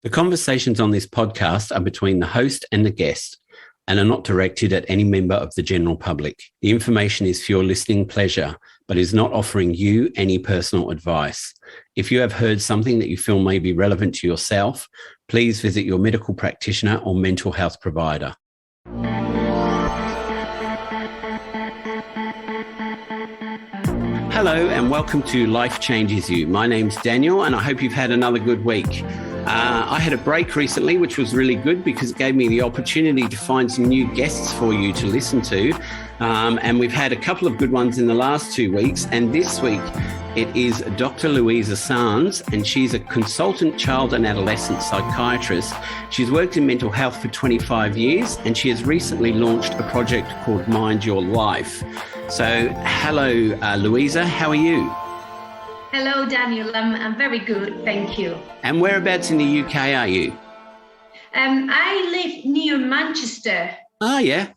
The conversations on this podcast are between the host and the guest and are not directed at any member of the general public. The information is for your listening pleasure, but is not offering you any personal advice. If you have heard something that you feel may be relevant to yourself, please visit your medical practitioner or mental health provider. Hello and welcome to Life Changes You. My name's Daniel and I hope you've had another good week. I had a break recently, which was really good because it gave me the opportunity to find some new guests for you to listen to. And we've had a couple of good ones in the last 2 weeks. And this week it is Dr. Luisa Sanz, and she's a consultant child and adolescent psychiatrist. She's worked in mental health for 25 years and she has recently launched a project called Mind Your Life. So hello, Luisa, how are you? Hello, Daniel. I'm very good, thank you. And whereabouts in the UK are you? I live near Manchester. Oh, yeah.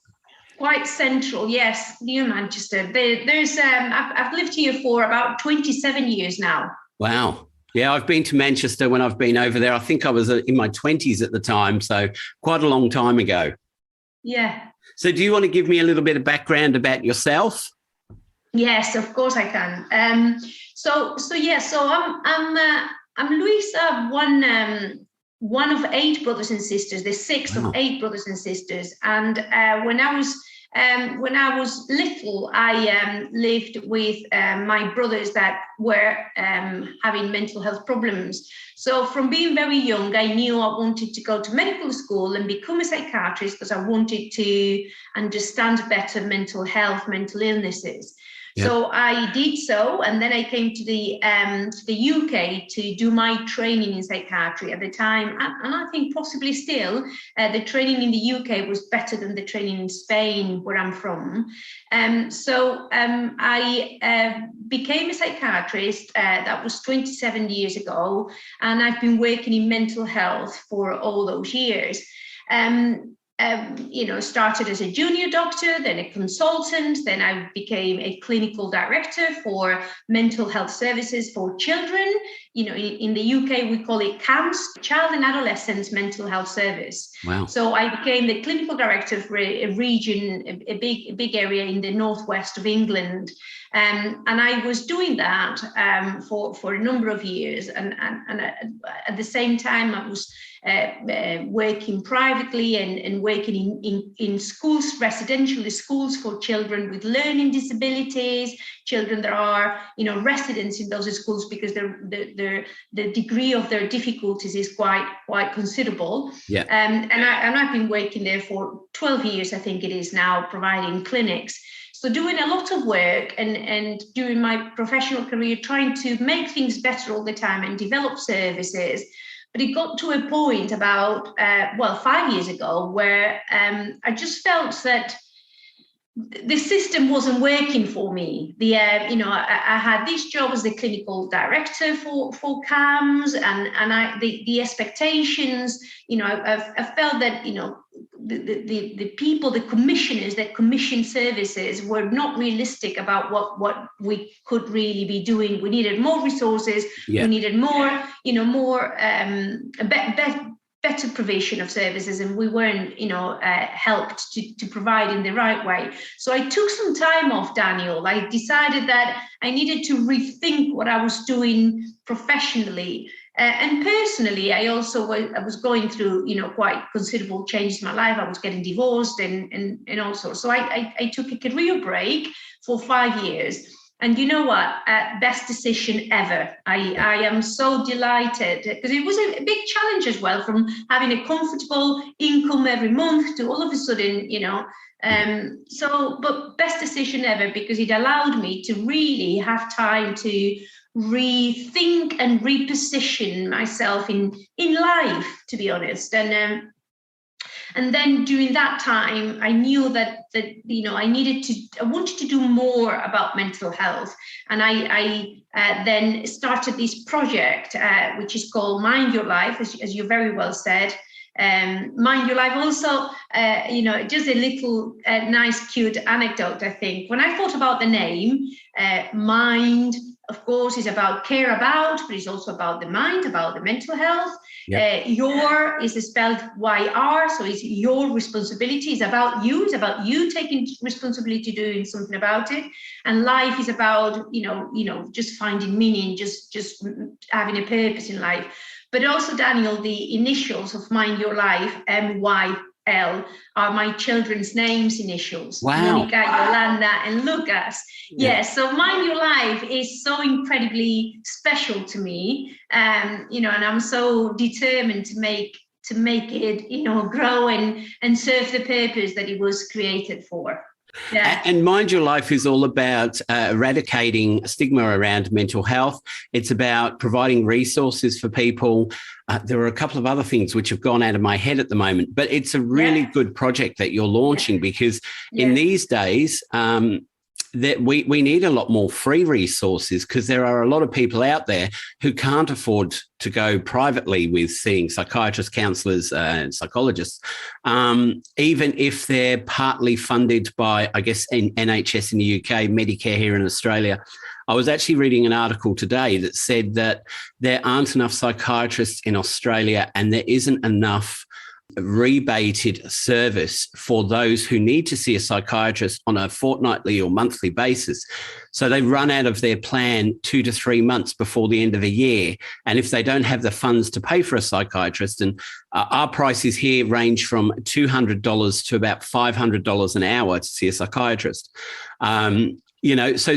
Quite central, yes, near Manchester. I've lived here for about 27 years now. Wow. Yeah, I've been to Manchester when I've been over there. I think I was in my 20s at the time, so quite a long time ago. Yeah. So do you want to give me a little bit of background about yourself? Yes, of course I can. So I'm Luisa, one of 8 brothers and sisters, the sixth of 8 brothers and sisters. And when I was little, I lived with my brothers that were having mental health problems. So from being very young, I knew I wanted to go to medical school and become a psychiatrist because I wanted to understand better mental health, mental illnesses. Yep. So I did so, and then I came to the UK to do my training in psychiatry at the time, and I think possibly still, the training in the UK was better than the training in Spain, where I'm from. So I became a psychiatrist. That was 27 years ago, and I've been working in mental health for all those years. Started as a junior doctor, then a consultant, then I became a clinical director for mental health services for children. In the UK, we call it CAMS, Child and Adolescent Mental Health Service. Wow. So I became the clinical director for a region, a big area in the northwest of England. And I was doing that for a number of years. And at the same time, I was working privately and working in schools, residential schools for children with learning disabilities, children that are, residents in those schools because the degree of their difficulties is quite considerable. Yeah. And I've been working there for 12 years, I think it is now, providing clinics. So doing a lot of work and during my professional career, trying to make things better all the time and develop services. But it got to a point about, 5 years ago where I just felt that the system wasn't working for me. I had this job as the clinical director for CAMS and the expectations, I felt that, the people, the commissioners that commission services were not realistic about what we could really be doing. We needed more resources. Yeah. We needed better provision of services, and we weren't, helped to provide in the right way. So I took some time off, Daniel. I decided that I needed to rethink what I was doing professionally. And personally, I was going through, quite considerable changes in my life. I was getting divorced and also. So I took a career break for 5 years. And you know what? Best decision ever. I am so delighted because it was a big challenge as well, from having a comfortable income every month to all of a sudden, but best decision ever because it allowed me to really have time to rethink and reposition myself in life, to be honest. And then during that time, I knew that I wanted to do more about mental health. And I then started this project, which is called Mind Your Life, as you very well said. Mind Your Life also, just a little nice, cute anecdote, I think. When I thought about the name, Mind of course, is about care about, but it's also about the mind, about the mental health. Yep. Your is spelled YR, so it's your responsibility. It's about you. It's about you taking responsibility, doing something about it. And life is about, just finding meaning, just having a purpose in life. But also, Daniel, the initials of Mind Your Life, MYL, are my children's names initials. Wow. Monica, Yolanda, and Lucas. Yeah. Yes, so Mind Your Life is so incredibly special to me. And I'm so determined to make it, grow and serve the purpose that it was created for. Yeah. And Mind Your Life is all about eradicating stigma around mental health. It's about providing resources for people. There are a couple of other things which have gone out of my head at the moment, but it's a really good project that you're launching because in these days, that we need a lot more free resources because there are a lot of people out there who can't afford to go privately with seeing psychiatrists, counsellors, and psychologists, even if they're partly funded by, I guess, NHS in the UK, Medicare here in Australia. I was actually reading an article today that said that there aren't enough psychiatrists in Australia and there isn't enough rebated service for those who need to see a psychiatrist on a fortnightly or monthly basis. So they run out of their plan 2 to 3 months before the end of a year. And if they don't have the funds to pay for a psychiatrist, and our prices here range from $200 to about $500 an hour to see a psychiatrist. So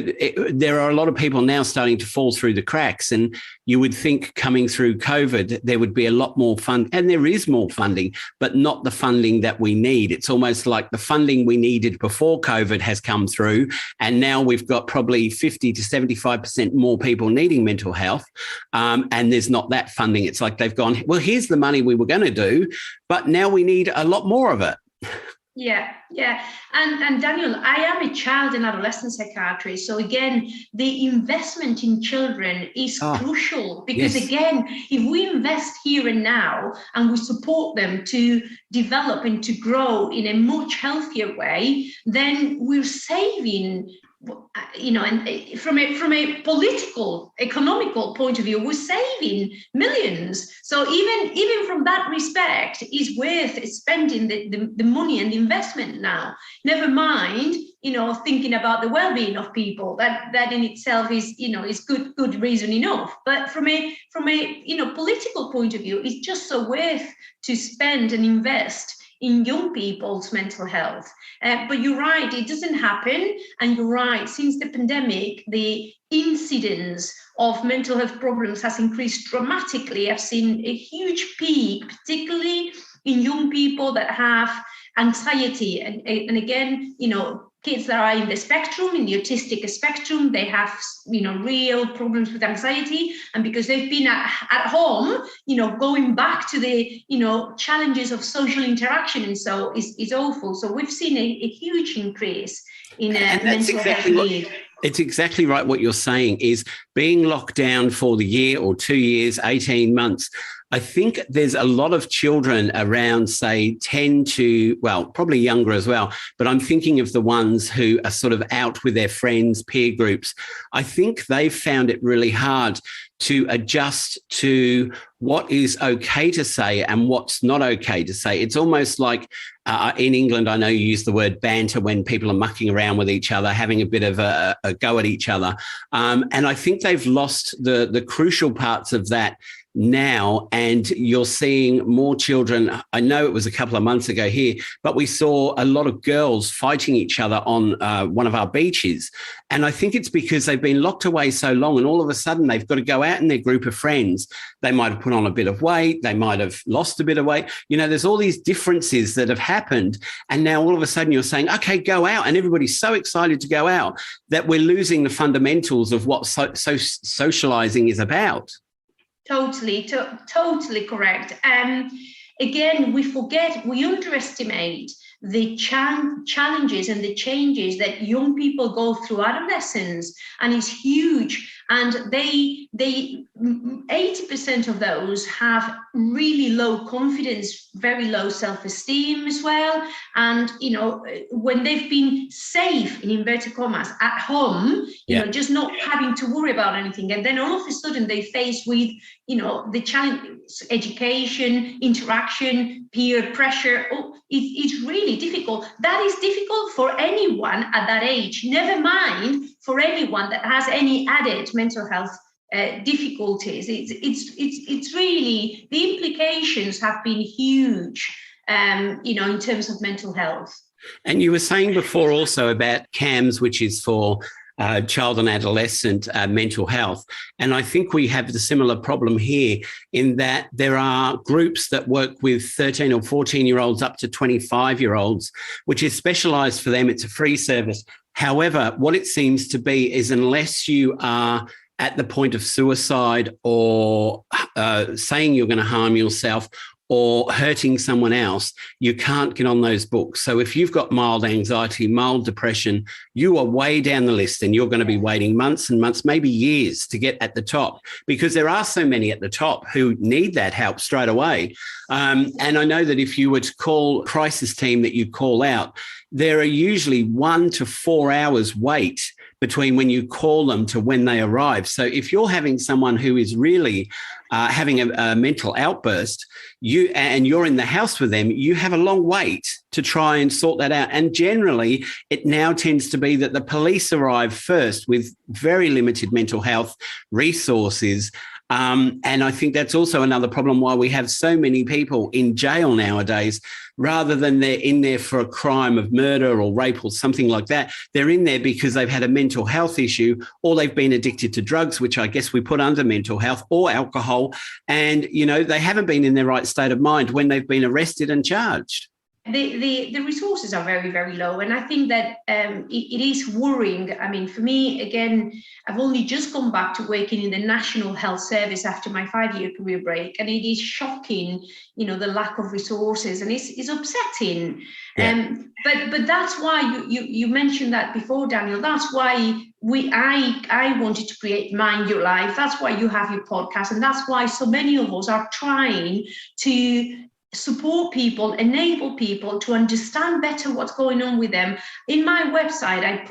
there are a lot of people now starting to fall through the cracks, and you would think coming through COVID, there would be a lot more fund, and there is more funding, but not the funding that we need. It's almost like the funding we needed before COVID has come through, and now we've got probably 50 to 75% more people needing mental health, and there's not that funding. It's like they've gone, well, here's the money we were going to do, but now we need a lot more of it. Yeah. And Daniel, I am a child and adolescent psychiatrist. So again, the investment in children is crucial because again, if we invest here and now and we support them to develop and to grow in a much healthier way, then we're saving, and from a political, economical point of view, we're saving millions. So even from that respect, it's worth spending the money and the investment now. Never mind, thinking about the well-being of people. That in itself is, is good reason enough. But from a political point of view, it's just so worth to spend and invest in young people's mental health. But you're right, it doesn't happen. And you're right, since the pandemic, the incidence of mental health problems has increased dramatically. I've seen a huge peak, particularly in young people that have anxiety. And again, kids that are in the spectrum, in the autistic spectrum, they have, real problems with anxiety. And because they've been at home, going back to the, challenges of social interaction. And so it's awful. So we've seen a huge increase in mental health need. It's exactly right what you're saying is being locked down for the year or 2 years, 18 months. I think there's a lot of children around, say, 10 to, well, probably younger as well, but I'm thinking of the ones who are sort of out with their friends, peer groups. I think they've found it really hard to adjust to what is okay to say and what's not okay to say. It's almost like in England, I know you use the word banter when people are mucking around with each other, having a bit of a go at each other. And I think they've lost the crucial parts of that now, and you're seeing more children. I know it was a couple of months ago here, but we saw a lot of girls fighting each other on one of our beaches. And I think it's because they've been locked away so long, and all of a sudden they've got to go out in their group of friends. They might have put on a bit of weight. They might have lost a bit of weight. There's all these differences that have happened. And now all of a sudden you're saying, okay, go out. And everybody's so excited to go out that we're losing the fundamentals of what socializing is about. Totally correct. Again, we underestimate the challenges and the changes that young people go through adolescence, and it's huge. And they 80% of those have really low confidence, very low self-esteem as well. And, when they've been safe, in inverted commas, at home, just not having to worry about anything. And then all of a sudden they're faced with, the challenge, education, interaction, peer pressure. It's really difficult. That is difficult for anyone at that age, never mind for anyone that has any added mental health difficulties. It's really, the implications have been huge, in terms of mental health. And you were saying before also about CAMS, which is for child and adolescent mental health. And I think we have the similar problem here in that there are groups that work with 13 or 14-year-olds up to 25-year-olds, which is specialised for them. It's a free service. However, what it seems to be is unless you are at the point of suicide or saying you're going to harm yourself or hurting someone else, you can't get on those books. So if you've got mild anxiety, mild depression, you are way down the list and you're going to be waiting months and months, maybe years to get at the top, because there are so many at the top who need that help straight away. And I know that if you were to call crisis team that you call out, there are usually 1 to 4 hours wait between when you call them to when they arrive. So if you're having someone who is really having a mental outburst, and you're in the house with them, you have a long wait to try and sort that out. And generally, it now tends to be that the police arrive first with very limited mental health resources. And I think that's also another problem why we have so many people in jail nowadays. Rather than they're in there for a crime of murder or rape or something like that, they're in there because they've had a mental health issue, or they've been addicted to drugs, which I guess we put under mental health, or alcohol. And, they haven't been in their right state of mind when they've been arrested and charged. The resources are very, very low. And I think that it is worrying. I mean, for me, again, I've only just gone back to working in the National Health Service after my 5-year career break. And it is shocking, the lack of resources, and it's upsetting. Yeah. But that's why you mentioned that before, Daniel. That's why I wanted to create Mind Your Life. That's why you have your podcast. And that's why so many of us are trying to support people, enable people to understand better what's going on with them. In my website, I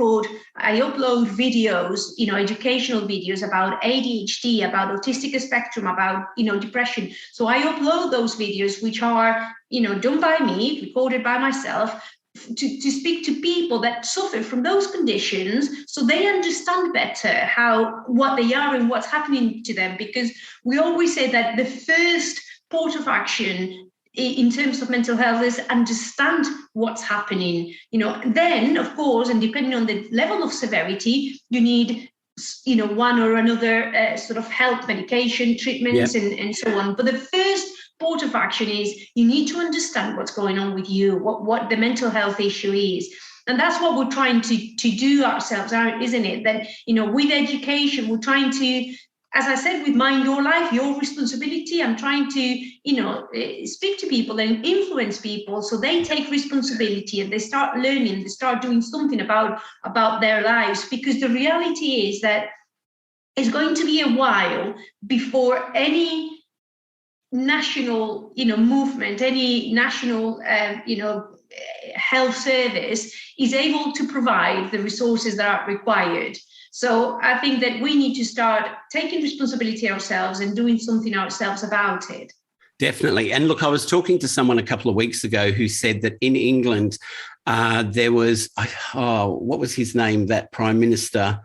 upload videos, educational videos about ADHD, about autistic spectrum, about, depression. So I upload those videos, which are, done by me, recorded by myself, to speak to people that suffer from those conditions, so they understand better what they are and what's happening to them. Because we always say that the first port of action in terms of mental health is understand what's happening. Then, of course, and depending on the level of severity, you need, one or another sort of help, medication, treatments, and so on. But the first port of action is you need to understand what's going on with you, what the mental health issue is. And that's what we're trying to do ourselves, isn't it? That, with education, we're trying to, as I said, with Mind Your Life, your responsibility, I'm trying to, speak to people and influence people so they take responsibility and they start learning, they start doing something about their lives. Because the reality is that it's going to be a while before any national, movement, any national, health service is able to provide the resources that are required. So I think that we need to start taking responsibility ourselves and doing something ourselves about it. Definitely. And look, I was talking to someone a couple of weeks ago who said that in England, there was, what was his name, that Prime Minister?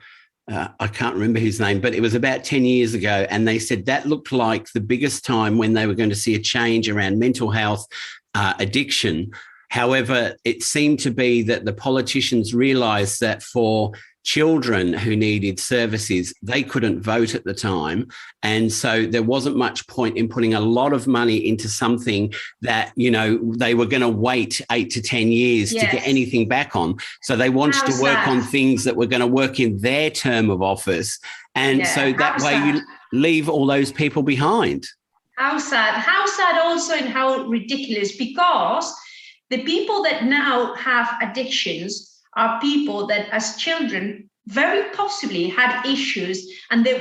I can't remember his name, but it was about 10 years ago. And they said that looked like the biggest time when they were going to see a change around mental health, addiction. However, it seemed to be that the politicians realised that for children who needed services, they couldn't vote at the time. And so there wasn't much point in putting a lot of money into something that, they were going to wait 8 to 10 years to get anything back on. So they wanted to work on things that were going to work in their term of office. And so that way you leave all those people behind. How sad also, and how ridiculous, because the people that now have addictions are people that as children very possibly had issues, and the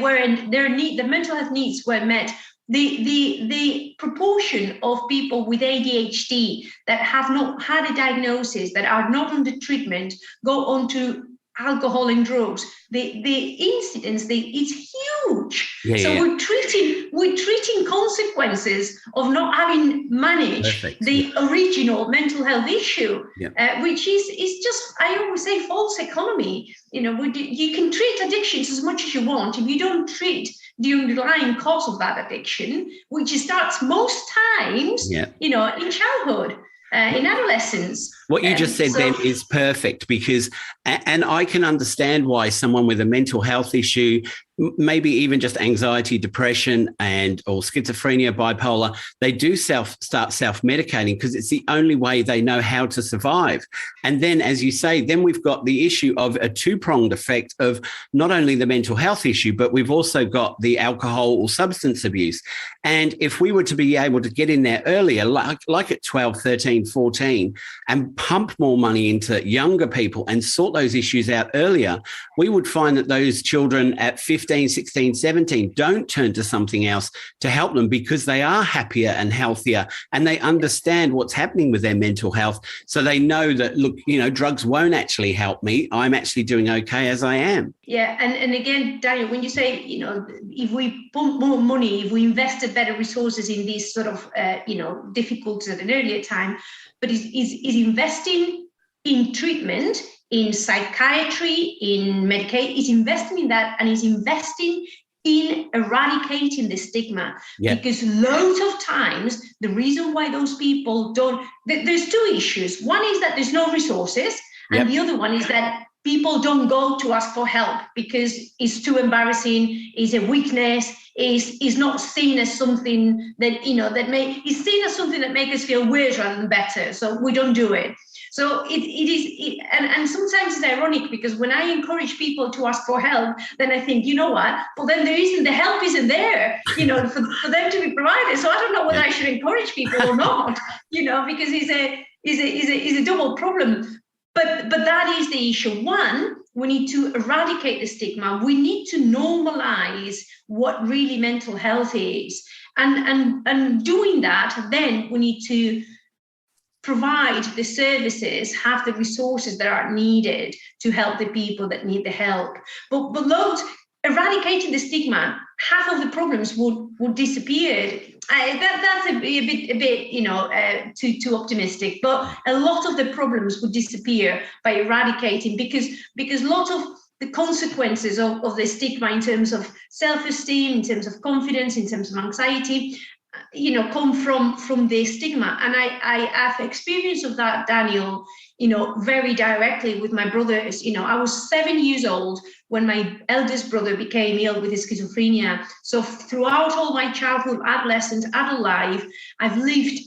mental health needs were met. The proportion of people with ADHD that have not had a diagnosis, that are not under treatment, go on to alcohol and drugs, the incidence, it's huge. We're treating consequences of not having managed the original mental health issue, which is just, I always say, false economy. You can treat addictions as much as you want if you don't treat the underlying cause of that addiction, which starts most times, in childhood. In adolescence. What you just said then is perfect, because, and I can understand why someone with a mental health issue, maybe even just anxiety, depression, or schizophrenia, bipolar, they do start self-medicating because it's the only way they know how to survive. And then, as you say, then we've got the issue of a two-pronged effect of not only the mental health issue, but we've also got the alcohol or substance abuse. And if we were to be able to get in there earlier, like at 12, 13, 14, and pump more money into younger people and sort those issues out earlier, we would find that those children at 15, 16, 17 don't turn to something else to help them, because they are happier and healthier, and they understand what's happening with their mental health. So they know that, look, drugs won't actually help me. I'm actually doing okay as I am. Yeah. And again, Daniel, when you say, if we pump more money, if we invested better resources in these sort of, difficulties at an earlier time, but is investing in treatment, in psychiatry, in medication, is investing in that, and is investing in eradicating the stigma. Because loads of times, the reason why those people don't, there's two issues. One is that there's no resources, and the other one is that people don't go to ask for help because it's too embarrassing, is a weakness, is not seen as something that, is seen as something that makes us feel worse rather than better. So we don't do it. So it is, and sometimes it's ironic, because when I encourage people to ask for help, then I think, well, then the help isn't there, for them to be provided. So I don't know whether I should encourage people or not, because it's a double problem. But that is the issue. One, we need to eradicate the stigma. We need to normalize what really mental health is. And doing that, then we need to provide the services, have the resources that are needed to help the people that need the help. But eradicating the stigma, half of the problems would disappear. That's a bit too optimistic. But a lot of the problems would disappear by eradicating, because lots of the consequences of the stigma in terms of self-esteem, in terms of confidence, in terms of anxiety, come from the stigma. And I have experience of that, Daniel, very directly with my brothers. I was 7 years old when my eldest brother became ill with his schizophrenia. So throughout all my childhood, adolescent, adult life, I've lived,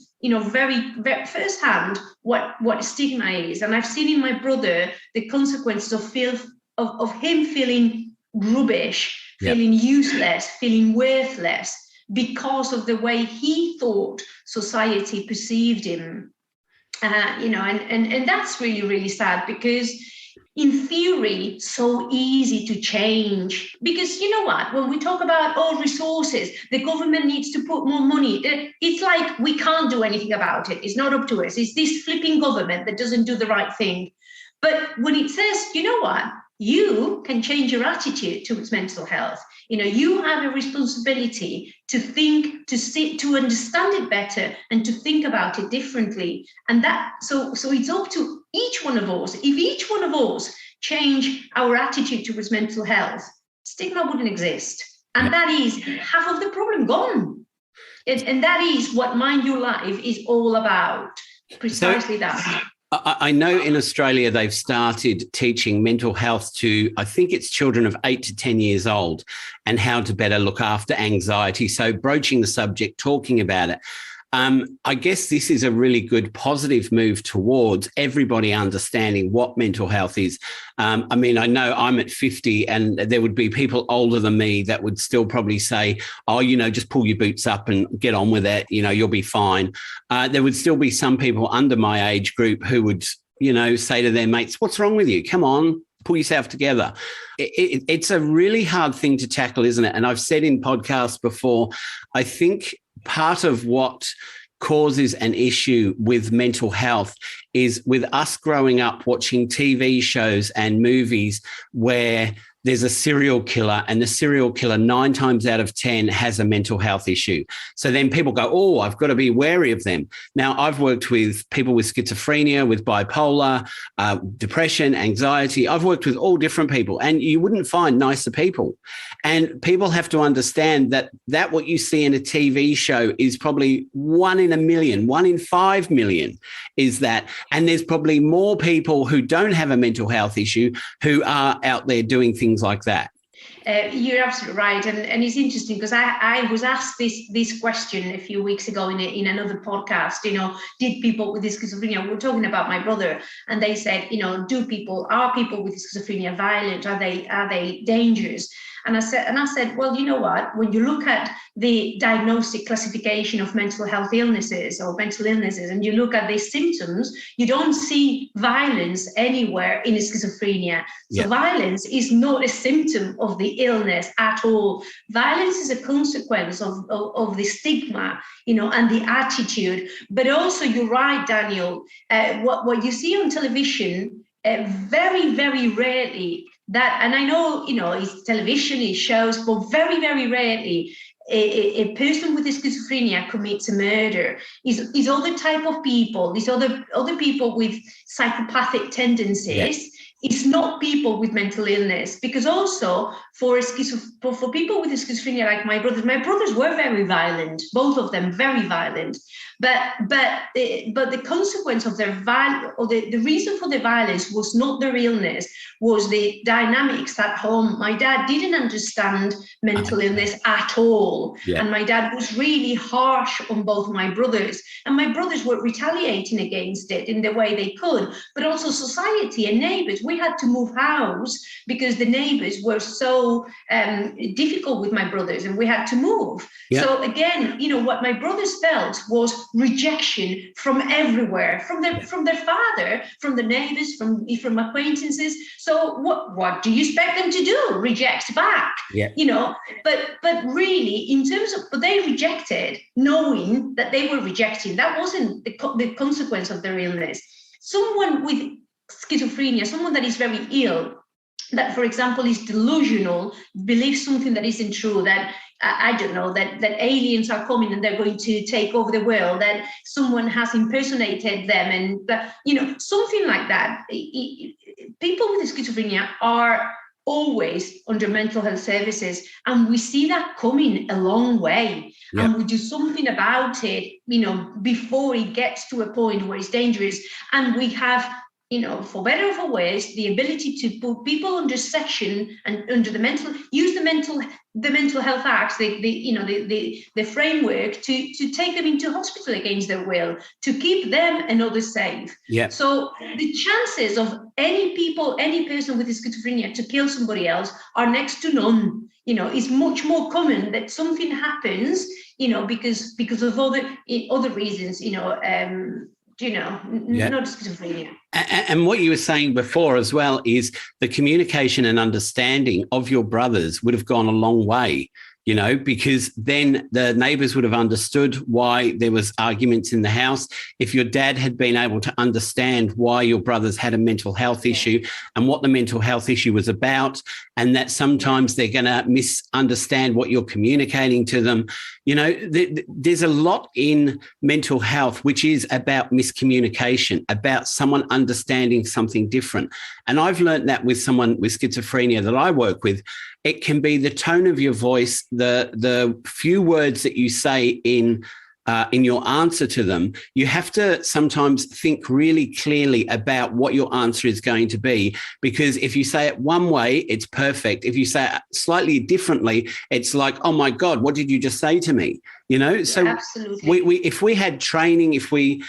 very, very firsthand what stigma is. And I've seen in my brother the consequences of him feeling rubbish, feeling useless, feeling worthless, because of the way he thought society perceived him. And that's really, really sad, because in theory, so easy to change. Because you know what, when we talk about resources, the government needs to put more money. It's like we can't do anything about it. It's not up to us. It's this flipping government that doesn't do the right thing. But when it says, you know what, you can change your attitude towards mental health. You have a responsibility to think, to see, to understand it better, and to think about it differently. And so it's up to each one of us. If each one of us change our attitude towards mental health, stigma wouldn't exist. And that is half of the problem gone. And that is what Mind Your Life is all about. Precisely that. I know in Australia they've started teaching mental health to, I think it's children of 8 to 10 years old, and how to better look after anxiety. So broaching the subject, talking about it. I guess this is a really good positive move towards everybody understanding what mental health is. I know I'm at 50, and there would be people older than me that would still probably say, just pull your boots up and get on with it. You'll be fine. There would still be some people under my age group who would, say to their mates, what's wrong with you? Come on, pull yourself together. It's a really hard thing to tackle, isn't it? And I've said in podcasts before, I think part of what causes an issue with mental health is with us growing up watching TV shows and movies where there's a serial killer, and the serial killer 9 times out of 10 has a mental health issue. So then people go, oh, I've got to be wary of them. Now, I've worked with people with schizophrenia, with bipolar, depression, anxiety. I've worked with all different people, and you wouldn't find nicer people. And people have to understand that what you see in a TV show is probably 1 in a million, 1 in 5 million is that. And there's probably more people who don't have a mental health issue who are out there doing things like that. You're absolutely right, and it's interesting because I was asked this question a few weeks ago in another podcast. Did people with schizophrenia? We're talking about my brother, and they said, are people with schizophrenia violent? Are they dangerous? And I said, well, you know what? When you look at the diagnostic classification of mental health illnesses or mental illnesses, and you look at the symptoms, you don't see violence anywhere in schizophrenia. So violence is not a symptom of the illness at all. Violence is a consequence of the stigma, and the attitude. But also, you're right, Daniel. What you see on television, very, very rarely. That, and I know, it's television, it shows, but very, very rarely a person with schizophrenia commits a murder. Is other type of people, these other people with psychopathic tendencies. Yes. It's not people with mental illness, because also for people with schizophrenia like my brothers were very violent, both of them very violent, but the consequence of their violence, or the reason for the violence, was not their illness, was the dynamics at home. My dad didn't understand mental illness at all, and my dad was really harsh on both my brothers, and my brothers were retaliating against it in the way they could, but also society and neighbors. We had to move house because the neighbors were so difficult with my brothers, and we had to move. Yeah. So again, what my brothers felt was rejection from everywhere, from their father, from the neighbors, from acquaintances. So what do you expect them to do? Reject back? Yeah. But really, in terms of, but they rejected, knowing that they were rejecting. That wasn't the consequence of their illness. Someone with schizophrenia, someone that is very ill, that, for example, is delusional, believes something that isn't true, that I don't know, that aliens are coming and they're going to take over the world, that someone has impersonated them, and something like that. People with schizophrenia are always under mental health services, and we see that coming a long way. Yep. And we do something about it, before it gets to a point where it's dangerous. And we have, for better or for worse, the ability to put people under section and under the mental health acts, the framework to take them into hospital against their will, to keep them and others safe. Yep. So the chances of any person with schizophrenia to kill somebody else are next to none. It's much more common that something happens, because of other reasons, not schizophrenia. And what you were saying before as well is the communication and understanding of your brothers would have gone a long way, because then the neighbours would have understood why there was arguments in the house. If your dad had been able to understand why your brothers had a mental health issue and what the mental health issue was about, and that sometimes they're going to misunderstand what you're communicating to them. There's a lot in mental health which is about miscommunication, about someone understanding something different. And I've learned that with someone with schizophrenia that I work with. It can be the tone of your voice, the few words that you say in your answer to them. You have to sometimes think really clearly about what your answer is going to be, because if you say it one way, it's perfect. If you say it slightly differently, it's like, oh my God, what did you just say to me? So absolutely. If we had training, if we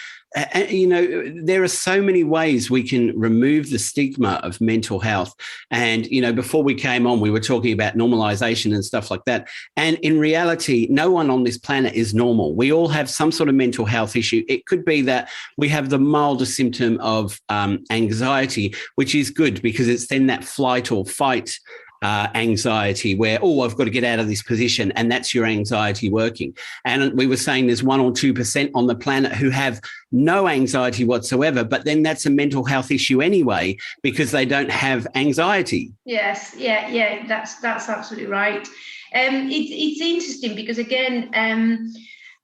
you know, there are so many ways we can remove the stigma of mental health. And, you know, before we came on, we were talking about normalization and stuff like that. And in reality, no one on this planet is normal. We all have some sort of mental health issue. It could be that we have the mildest symptom of anxiety, which is good because it's then that flight or fight anxiety where, oh, I've got to get out of this position. And that's your anxiety working. And we were saying there's 1 or 2% on the planet who have no anxiety whatsoever, but then that's a mental health issue anyway, because they don't have anxiety. Yes. Yeah. That's absolutely right. It's interesting because, again,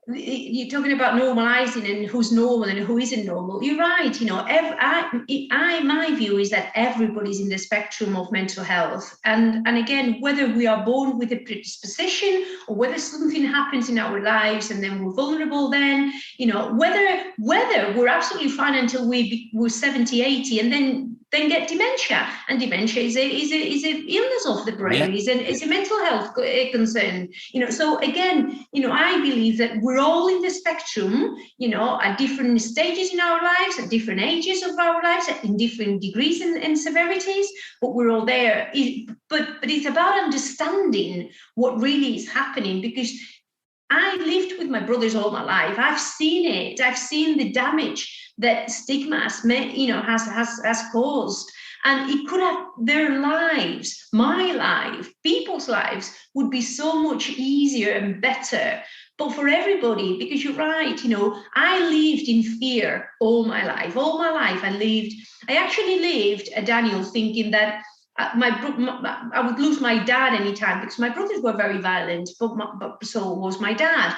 you're talking about normalizing and who's normal and who isn't normal. You're right. You know, my view is that everybody's in the spectrum of mental health. And again, whether we are born with a predisposition or whether something happens in our lives and then we're vulnerable, then, you know, whether we're absolutely fine until we're 70, 80 and then get dementia. And dementia is an illness of the brain, is a mental health concern. You know, so again, you know, I believe that we're all in the spectrum, you know, at different stages in our lives, at different ages of our lives, in different degrees and severities, but we're all there. But it's about understanding what really is happening, because I lived with my brothers all my life. I've seen it. I've seen the damage that stigma has caused. And it could have, their lives, my life, people's lives would be so much easier and better. But for everybody, because you're right, you know, I lived in fear all my life. I actually lived, Daniel, thinking that I would lose my dad anytime, because my brothers were very violent, but so was my dad.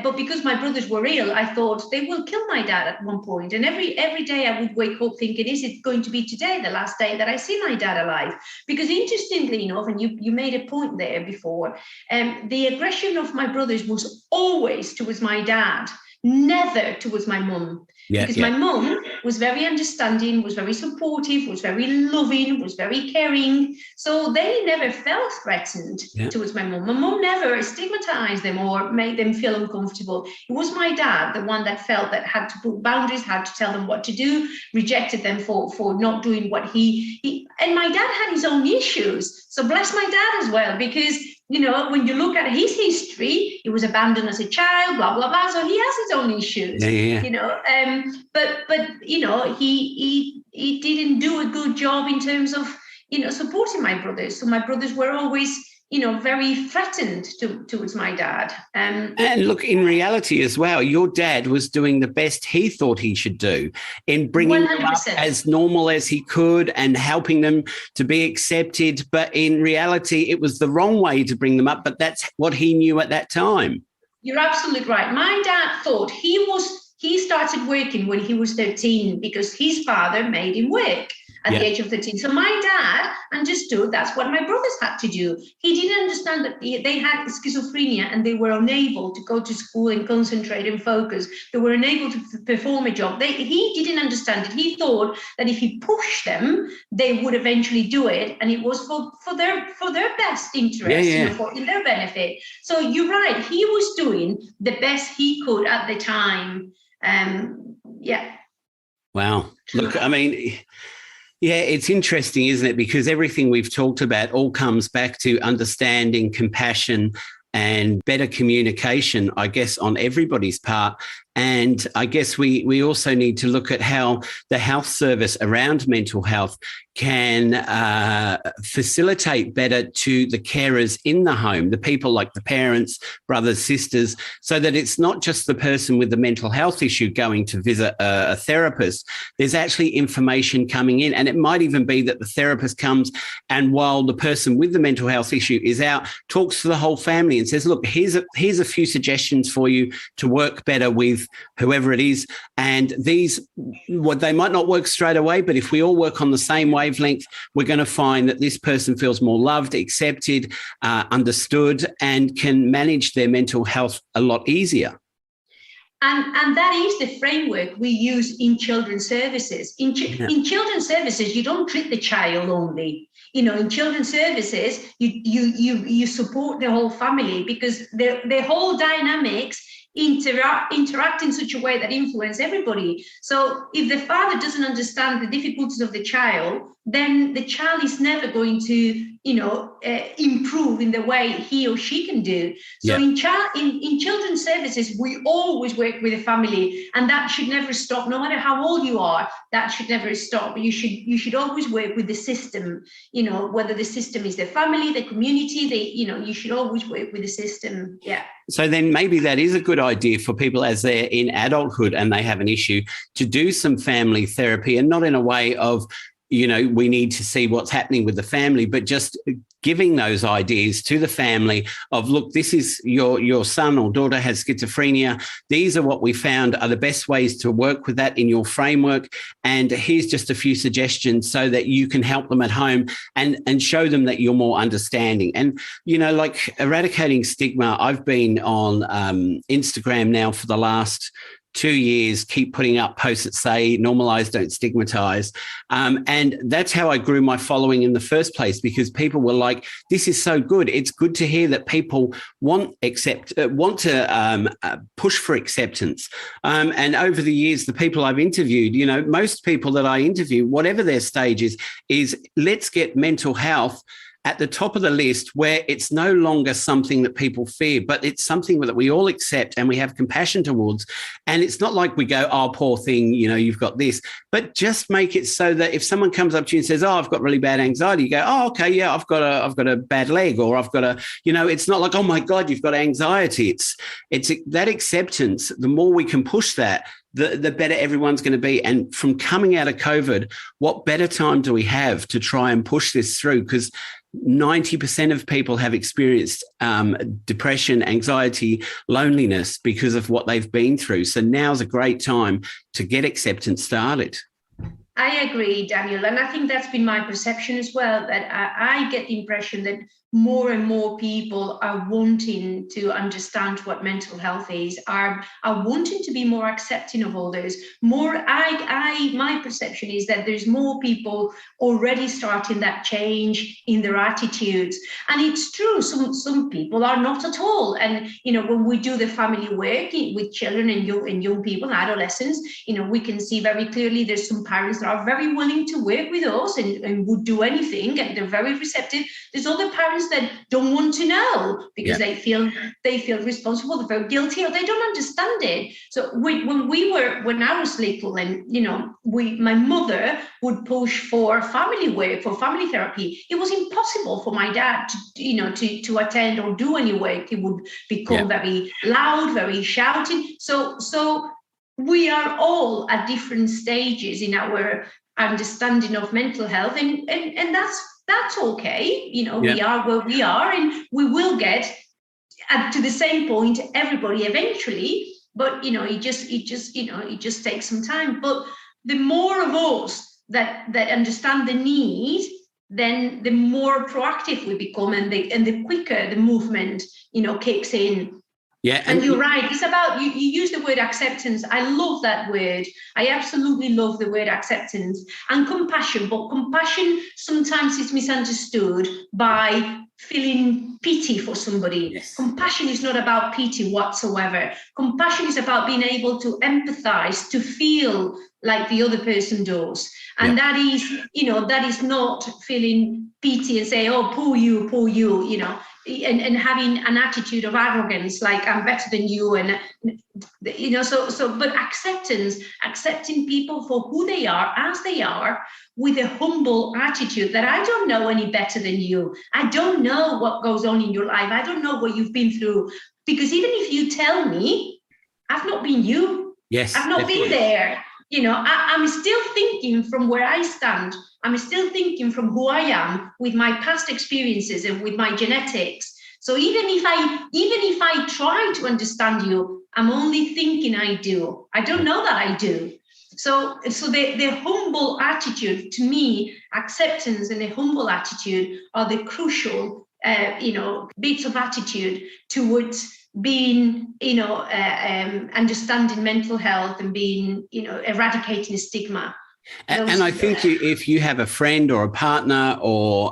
But because my brothers were ill, I thought they will kill my dad at one point. And every day I would wake up thinking, is it going to be today, the last day that I see my dad alive? Because interestingly enough, and you made a point there before, the aggression of my brothers was always towards my dad, never towards my mum. My mum was very understanding, was very supportive, was very loving, was very caring. So they never felt threatened towards my mum. My mum never stigmatized them or made them feel uncomfortable. It was my dad, the one that felt that had to put boundaries, had to tell them what to do, rejected them for not doing what he. And my dad had his own issues. So bless my dad as well, because, you know, when you look at his history, he was abandoned as a child, blah, blah, blah. So he has his own issues, you know. But you know, he didn't do a good job in terms of, you know, supporting my brothers. So my brothers were always, you know, very threatened towards my dad. And look, in reality as well, your dad was doing the best he thought he should do in bringing 100%. Them up as normal as he could and helping them to be accepted. But in reality, it was the wrong way to bring them up. But that's what he knew at that time. You're absolutely right. My dad thought he started working when he was 13 because his father made him work at the age of 13. So my dad understood that's what my brothers had to do. He didn't understand that they had schizophrenia and they were unable to go to school and concentrate and focus. They were unable to perform a job. He didn't understand it. He thought that if he pushed them, they would eventually do it. And it was for their best interest, you know, in their benefit. So you're right. He was doing the best he could at the time. Wow. Look, I mean, it's interesting, isn't it? Because everything we've talked about all comes back to understanding, compassion, and better communication, I guess, on everybody's part. And I guess we also need to look at how the health service around mental health can facilitate better to the carers in the home, the people like the parents, brothers, sisters, so that it's not just the person with the mental health issue going to visit a therapist. There's actually information coming in. And it might even be that the therapist comes and while the person with the mental health issue is out, talks to the whole family and says, look, here's a few suggestions for you to work better with whoever it is. And these, they might not work straight away, but if we all work on the same wavelength, we're going to find that this person feels more loved, accepted, understood, and can manage their mental health a lot easier. And that is the framework we use in children's services. In children's services, you don't treat the child only. You know, in children's services, you support the whole family because the whole dynamics interact in such a way that influence everybody. So if the father doesn't understand the difficulties of the child, then the child is never going to, improve in the way he or she can do. So in children's services, we always work with the family, and that should never stop. No matter how old you are, that should never stop. You should always work with the system. Whether the system is the family, the community, you should always work with the system. Yeah. So then maybe that is a good idea for people as they're in adulthood and they have an issue to do some family therapy, and not in a way of, we need to see what's happening with the family, but just giving those ideas to the family of, look, this is your son or daughter has schizophrenia. These are what we found are the best ways to work with that in your framework. And here's just a few suggestions so that you can help them at home and show them that you're more understanding. And, like eradicating stigma, I've been on Instagram now for the last 2 years, keep putting up posts that say normalise, don't stigmatise. And that's how I grew my following in the first place, because people were like, this is so good. It's good to hear that people want to push for acceptance. And over the years, the people I've interviewed, most people that I interview, whatever their stage is let's get mental health at the top of the list, where it's no longer something that people fear, but it's something that we all accept and we have compassion towards. And it's not like we go, oh, poor thing, you've got this, but just make it so that if someone comes up to you and says, oh, I've got really bad anxiety, you go, oh, okay, yeah, I've got a bad leg, or I've got it's not like, oh my God, you've got anxiety. It's that acceptance. The more we can push that, the better everyone's going to be. And from coming out of COVID, what better time do we have to try and push this through? Because 90% of people have experienced depression, anxiety, loneliness because of what they've been through. So now's a great time to get acceptance started. I agree, Daniel. And I think that's been my perception as well, that I get the impression that more and more people are wanting to understand what mental health is, are wanting to be more accepting of others. My perception is that there's more people already starting that change in their attitudes. And it's true, some people are not at all. And, when we do the family work with children and young people, adolescents, we can see very clearly there's some parents that are very willing to work with us and would do anything, and they're very receptive. There's other parents that don't want to know because they feel responsible, they're very guilty, or they don't understand it. So when I was little, and my mother would push for family work, for family therapy. It was impossible for my dad to attend or do any work. He would become very loud, very shouting. So we are all at different stages in our understanding of mental health, and that's okay. We are where we are, and we will get to the same point, everybody eventually. But it just takes some time. But the more of us that understand the need, then the more proactive we become, and the quicker the movement kicks in. Yeah, and you're right. It's about, you use the word acceptance. I love that word. I absolutely love the word acceptance and compassion. But compassion sometimes is misunderstood by feeling pity for somebody. Yes. Compassion is not about pity whatsoever. Compassion is about being able to empathize, to feel like the other person does. And that is not feeling pity and say, oh, poor you, and having an attitude of arrogance, like I'm better than you, and but accepting people for who they are, as they are, with a humble attitude that I don't know any better than you. I don't know what goes on in your life. I don't know what you've been through, because even if you tell me, I've not been you. Yes, I've not been there. I'm still thinking from where I stand. I'm still thinking from who I am, with my past experiences and with my genetics. So even if I try to understand you, I'm only thinking I do. I don't know that I do. So the humble attitude, to me, acceptance and the humble attitude are the crucial, bits of attitude towards being, understanding mental health and being, eradicating stigma. And I think if you have a friend or a partner, or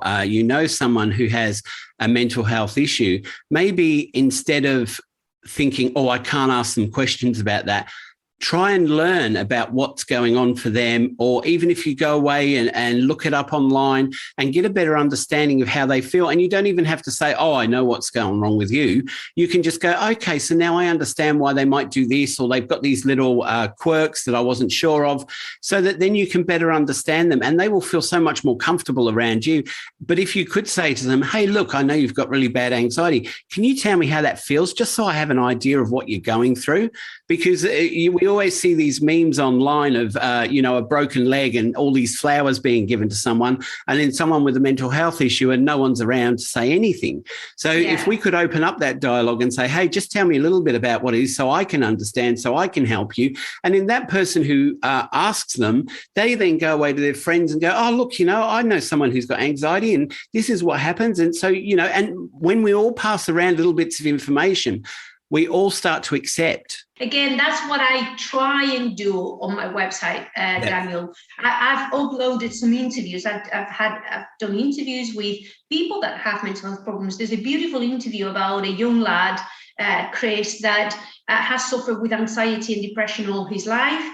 someone who has a mental health issue, maybe instead of thinking, oh, I can't ask them questions about that. Try and learn about what's going on for them, or even if you go away and look it up online and get a better understanding of how they feel. And you don't even have to say, oh, I know what's going wrong with you. You can just go, okay, so now I understand why they might do this, or they've got these little quirks that I wasn't sure of, so that then you can better understand them and they will feel so much more comfortable around you. But if you could say to them, hey, look, I know you've got really bad anxiety. Can you tell me how that feels, just so I have an idea of what you're going through? Because we always see these memes online of, a broken leg and all these flowers being given to someone, and then someone with a mental health issue and no one's around to say anything. So if we could open up that dialogue and say, hey, just tell me a little bit about what it is so I can understand, so I can help you. And then that person who asks them, they then go away to their friends and go, oh, look, I know someone who's got anxiety and this is what happens. And so, and when we all pass around little bits of information, we all start to accept. Again, that's what I try and do on my website, Daniel. I've uploaded some interviews. I've done interviews with people that have mental health problems. There's a beautiful interview about a young lad, Chris, that has suffered with anxiety and depression all his life.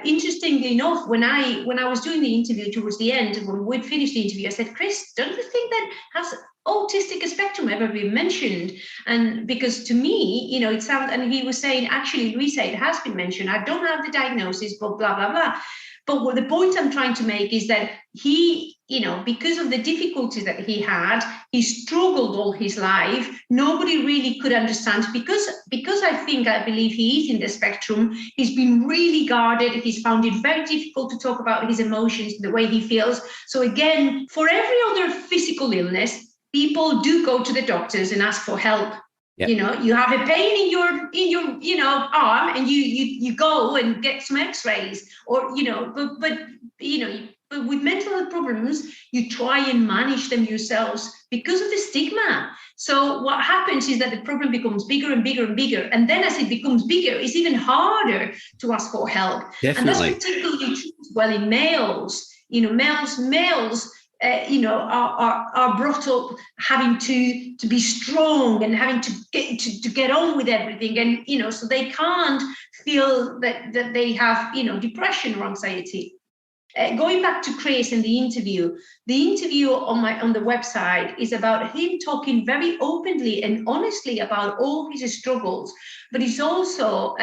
Interestingly enough, when I was doing the interview towards the end, when we'd finished the interview, I said, Chris, don't you think that has autistic spectrum ever been mentioned? And because to me, it sounds, and he was saying, actually, Luisa, it has been mentioned. I don't have the diagnosis, but blah, blah, blah. But what the point I'm trying to make is that he, because of the difficulties that he had, he struggled all his life. Nobody really could understand because I believe he is in the spectrum. He's been really guarded. He's found it very difficult to talk about his emotions, the way he feels. So again, for every other physical illness, people do go to the doctors and ask for help. Yep. You have a pain in your arm, and you go and get some X-rays, or but with mental health problems, you try and manage them yourselves because of the stigma. So what happens is that the problem becomes bigger and bigger and bigger, and then as it becomes bigger, it's even harder to ask for help. Definitely. And that's particularly true as well in males. Males. Are brought up having to be strong and having to get on with everything, and so they can't feel that they have depression or anxiety. Going back to Chris and the interview on the website is about him talking very openly and honestly about all his struggles, but it's also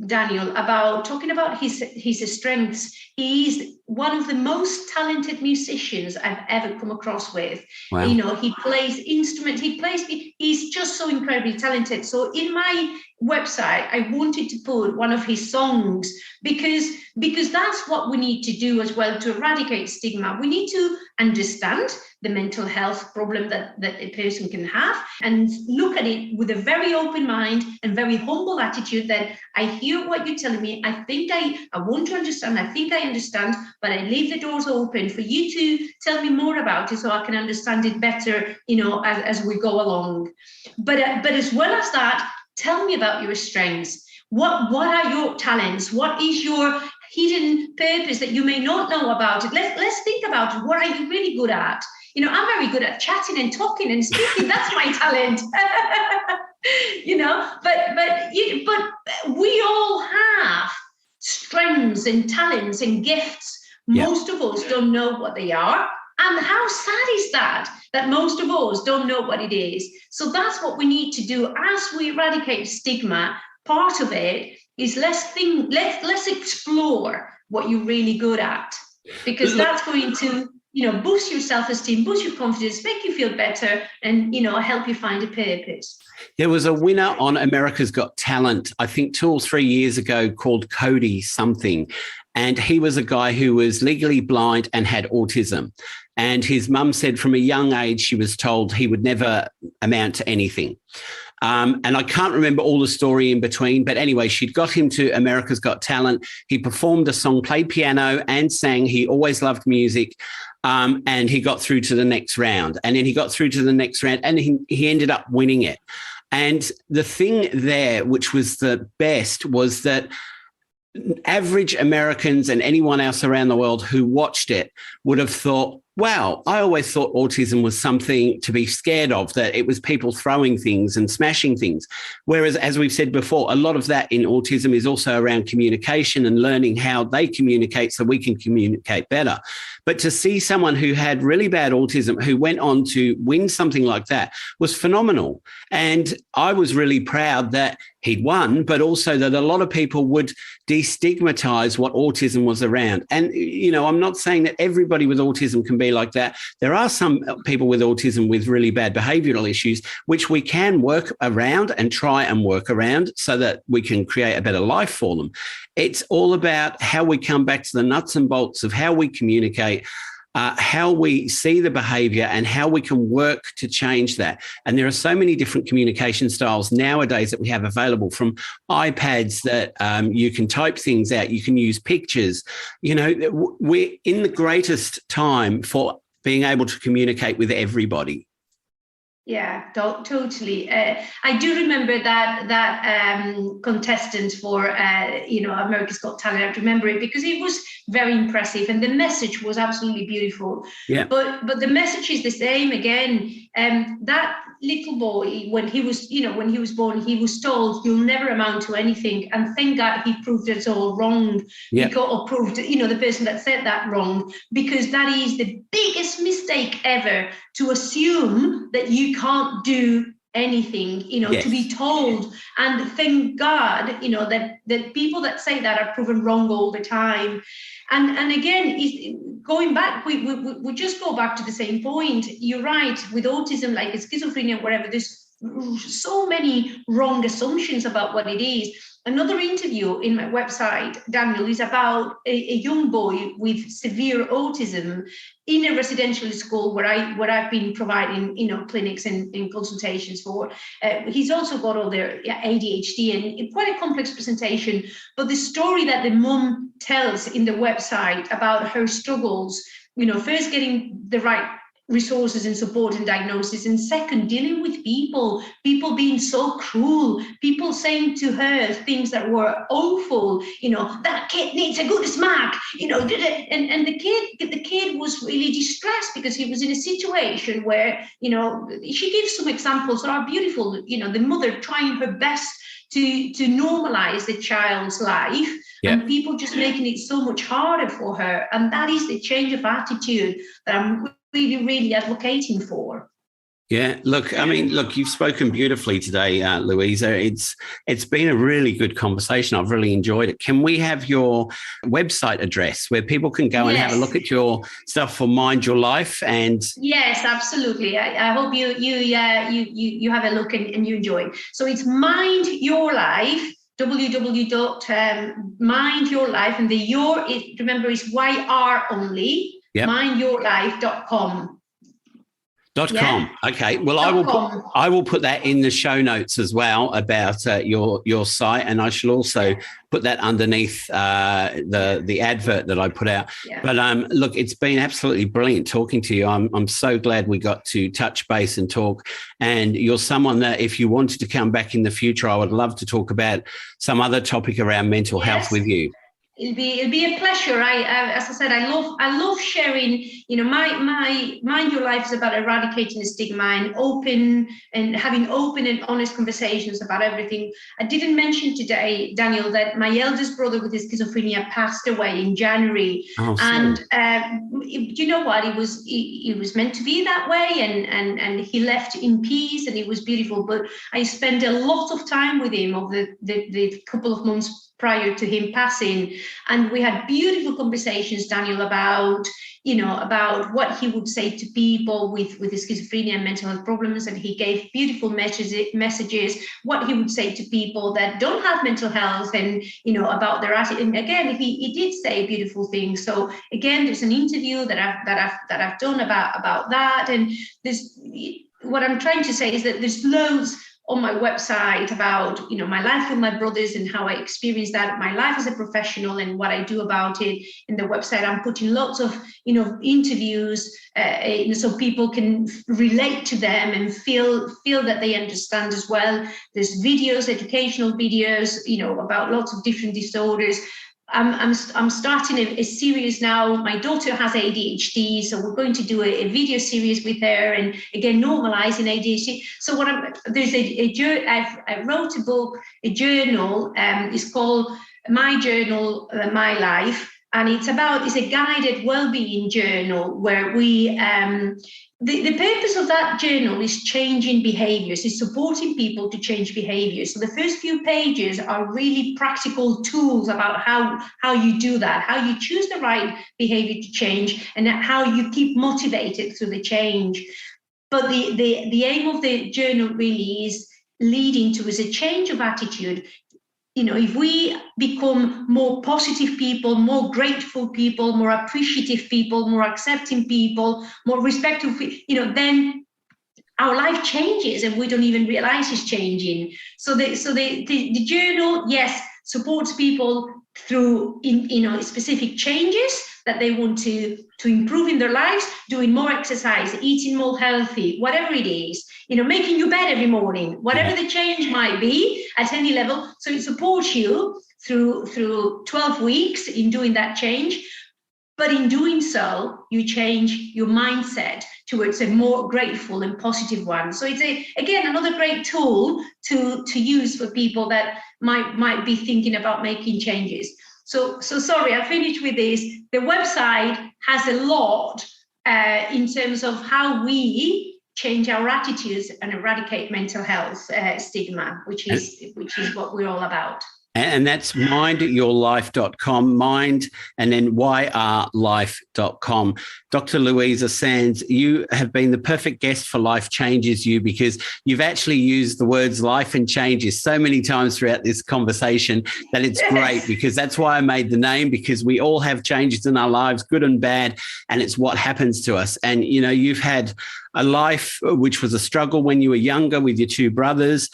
Daniel, about talking about his strengths. He's one of the most talented musicians I've ever come across with. Wow. He plays instruments, he's just so incredibly talented. So in my website, I wanted to put one of his songs because that's what we need to do as well to eradicate stigma. We need to understand the mental health problem that a person can have and look at it with a very open mind and very humble attitude that I hear what you're telling me. I think I want to understand. I think I understand, but I leave the doors open for you to tell me more about it so I can understand it better, as we go along. But as well as that, tell me about your strengths. What are your talents? What is your hidden purpose that you may not know about it? Let's think about it. What are you really good at? I'm very good at chatting and talking and speaking. That's my talent. But we all have strengths and talents and gifts. Yeah. Most of us don't know what they are. And how sad is that most of us don't know what it is? So that's what we need to do as we eradicate stigma. Part of it is let's explore what you're really good at, because that's going to boost your self-esteem, boost your confidence, make you feel better, and help you find a purpose. There was a winner on America's Got Talent, I think 2 or 3 years ago, called Cody something. And he was a guy who was legally blind and had autism. And his mum said from a young age, she was told he would never amount to anything. And I can't remember all the story in between, but anyway, she'd got him to America's Got Talent. He performed a song, played piano and sang. He always loved music. And he got through to the next round. And then he got through to the next round and he ended up winning it. And the thing there, which was the best, was that average Americans and anyone else around the world who watched it would have thought, Wow, I always thought autism was something to be scared of, that it was people throwing things and smashing things. Whereas, as we've said before, a lot of that in autism is also around communication and learning how they communicate so we can communicate better. But to see someone who had really bad autism who went on to win something like that was phenomenal. And I was really proud that he'd won, but also that a lot of people would destigmatize what autism was around. And, you know, I'm not saying that everybody with autism can be like that. There are some people with autism with really bad behavioral issues, which we can work around and try and work around so that we can create a better life for them. It's all about how we come back to the nuts and bolts of how we communicate, how we see the behavior and how we can work to change that. And there are so many different communication styles nowadays that we have available, from iPads that you can type things out, you can use pictures. You know, we're in the greatest time for being able to communicate with everybody. Yeah, totally. I do remember that contestant for America's Got Talent. I remember it because it was very impressive and the message was absolutely beautiful. Yeah. But the message is the same again. That little boy, when he was born, he was told you'll never amount to anything, and thank God he proved us all wrong. Yeah. Or proved the person that said that wrong, because that is the biggest mistake ever, to assume that you can't do anything, Yes. to be told. And thank God, that people that say that are proven wrong all the time. And again, going back, we just go back to the same point. You're right, with autism, like schizophrenia, whatever, there's so many wrong assumptions about what it is. Another interview in my website, Daniel, is about a young boy with severe autism in a residential school where I've been providing, clinics and consultations for. He's also got all their ADHD and quite a complex presentation. But the story that the mum tells in the website about her struggles, first getting the right resources and support and diagnosis, and second, dealing with people being so cruel, people saying to her things that were awful, that kid needs a good smack, and the kid was really distressed because he was in a situation where, she gives some examples that are beautiful, the mother trying her best to normalise the child's life. Yeah. And people just making it so much harder for her. And that is the change of attitude that I'm really, really advocating for. Yeah, look, you've spoken beautifully today, Luisa. It's been a really good conversation. I've really enjoyed it. Can we have your website address where people can go and have a look at your stuff for Mind Your Life? And yes, absolutely. I hope you have a look and you enjoy it. So it's Mind Your Life. www.mindyourlife, and the your, remember, is YR only. Yep. mindyourlife.com. .com. Okay. Well, I will put that in the show notes as well about your site, and I shall also put that underneath the advert that I put out. Yeah. But look, it's been absolutely brilliant talking to you. I'm so glad we got to touch base and talk. And you're someone that, if you wanted to come back in the future, I would love to talk about some other topic around mental health with you. It'll be a pleasure. As I said, I love sharing. My Mind Your Life is about eradicating the stigma and having open and honest conversations about everything. I didn't mention today, Daniel, that my eldest brother with his schizophrenia passed away in January. Oh, and you know what? It was meant to be that way, and he left in peace, and it was beautiful. But I spent a lot of time with him over the couple of months prior to him passing, and we had beautiful conversations, Daniel, about what he would say to people with his schizophrenia and mental health problems, and he gave beautiful messages, what he would say to people that don't have mental health, and about their attitude. And again, he did say beautiful things. So again, there's an interview that I've done about that, and what I'm trying to say is that there's loads on my website about my life with my brothers and how I experienced that, my life as a professional and what I do about it. In the website, I'm putting lots of interviews so people can relate to them and feel that they understand as well. There's videos, educational videos, about lots of different disorders. I'm starting a series now. My daughter has ADHD, so we're going to do a video series with her, and again normalizing ADHD. So I wrote a book, a journal. It's called My Journal, My Life, and it's a guided well-being journal where we. The purpose of that journal is changing behaviors, is supporting people to change behaviors. So the first few pages are really practical tools about how you do that, how you choose the right behavior to change, and how you keep motivated through the change. But the aim of the journal really is leading to is a change of attitude. If we become more positive people, more grateful people, more appreciative people, more accepting people, more respectful, then our life changes and we don't even realize it's changing. So the journal, yes, supports people through specific changes that they want to improve in their lives, doing more exercise, eating more healthy, whatever it is, making your bed every morning, whatever the change might be at any level. So it supports you through 12 weeks in doing that change. But in doing so, you change your mindset towards a more grateful and positive one. So it's again another great tool to use for people that might be thinking about making changes. So sorry, I finished with this. The website has a lot in terms of how we change our attitudes and eradicate mental health stigma, which is what we're all about. And that's mindyourlife.com, mind, and then yrlife.com. Dr. Luisa Sanz, you have been the perfect guest for Life Changes You, because you've actually used the words life and changes so many times throughout this conversation that it's great, because that's why I made the name, because we all have changes in our lives, good and bad, and it's what happens to us. And, you've had a life which was a struggle when you were younger with your two brothers.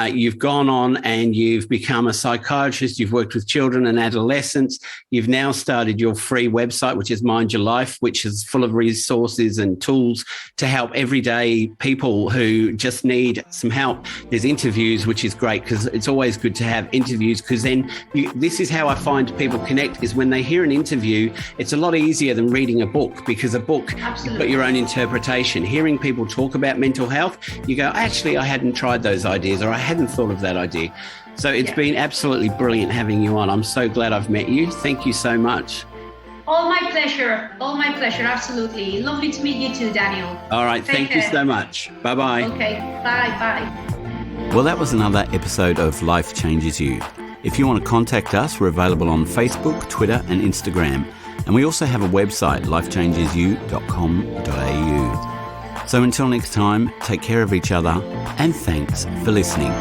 You've gone on and you've become a psychiatrist. You've worked with children and adolescents. You've now started your free website, which is Mind Your Life, which is full of resources and tools to help everyday people who just need some help. There's interviews, which is great, because it's always good to have interviews, because then this is how I find people connect, is when they hear an interview, it's a lot easier than reading a book, because a book, you've got your own interpretation. Hearing people talk about mental health, you go, actually, I hadn't tried those ideas, or I hadn't thought of that idea. So it's been absolutely brilliant having you on. I'm so glad I've met you. Thank you so much. All my pleasure. Absolutely. Lovely to meet you too, Daniel. All right. Thank you so much. Bye-bye. Okay. Bye. Well, that was another episode of Life Changes You. If you want to contact us, we're available on Facebook, Twitter and Instagram. And we also have a website, lifechangesyou.com.au. So until next time, take care of each other, and thanks for listening.